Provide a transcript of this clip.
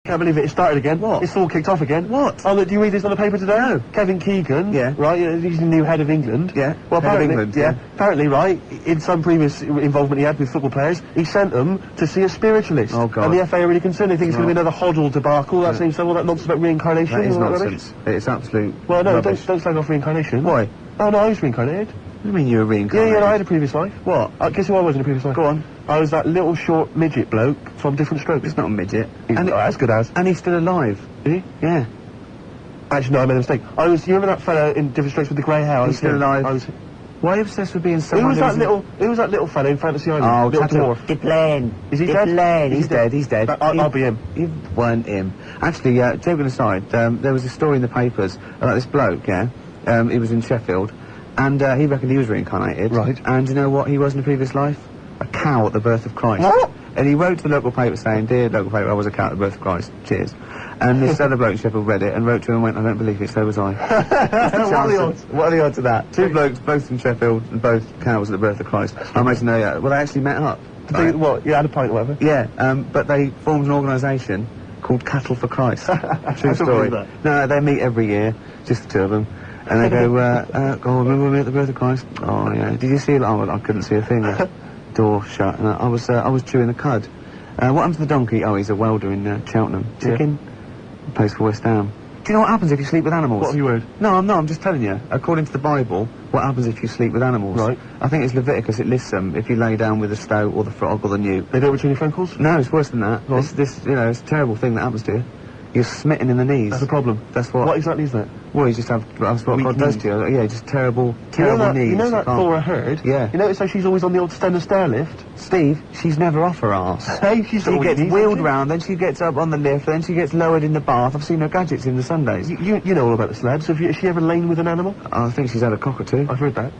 Can't believe it started again. What? It's all kicked off again. What? Oh, look, do you read this on the paper today? No. Kevin Keegan. Yeah. Right, he's the new head of England. Yeah. Well, Head of apparently, England, yeah. Apparently, right, in some previous involvement he had with football players, he sent them to see a spiritualist. Oh, God. And the FA are really concerned. They think it's going to be another Hoddle debacle, that same stuff, all that nonsense about reincarnation. That is all that nonsense. It's absolute Well, no, rubbish. don't slag off reincarnation. Why? Oh, no, I was reincarnated. What do you mean you were reincarnated? Yeah, no, I had a previous life. What? Guess who I was in a previous life? Go on. I was that little short midget bloke from Different Strokes. He's not a midget. He's not as good as. And he's still alive. Is he? Yeah. Actually, no, I made a mistake. You remember that fella in Different Strokes with the grey hair? He's still alive. Why are you obsessed with being someone Who was that little fella in Fantasy Island? Oh, little dwarf. DePlane. Is he dead? He's dead, he's dead. I'll be him. You weren't him. Actually, joking aside, there was a story in the papers about this bloke, yeah? He was in Sheffield, and he reckoned he was reincarnated. Right. And you know what he was in a previous life? A cow at the birth of Christ. What? And he wrote to the local paper saying, "Dear local paper, I was a cow at the birth of Christ. Cheers." And this other bloke in Sheffield read it and wrote to him and went, "I don't believe it, so was I." What are the odds? What are the odds of that? Two blokes, both from Sheffield, and both cows at the birth of Christ. I imagine they actually met up. What? You had a pint or whatever? Yeah, but they formed an organisation called Cattle for Christ. True story. That. No, they meet every year, just the two of them, and they go, "Oh, remember me at the birth of Christ? Oh, yeah. Did you see it? Oh, well, I couldn't see a thing. Door shut. And I was chewing the cud. What happened to the donkey? Oh, he's a welder in Cheltenham. Chicken. Plays for West Ham. Do you know what happens if you sleep with animals? What have you heard? No, I'm just telling you. According to the Bible, what happens if you sleep with animals? Right. I think it's Leviticus. It lists them. If you lay down with the stoat or the frog or the newt. They don't return your phone calls? No, it's worse than that. It's a terrible thing that happens to you. You're smitten in the knees. That's a problem. That's what. What exactly is that? Well, you just have. That's what Weak God does knees. to you. Yeah, just terrible knees. You know that Laura Heard? Yeah. You notice how she's always on the old stand stair lift? Steve, she's never off her arse. Hey, she gets wheeled round, then she gets up on the lift, then she gets lowered in the bath. I've seen her gadgets in the Sundays. You know all about the slabs. Has she ever lain with an animal? I think she's had a cock or two. I've heard that.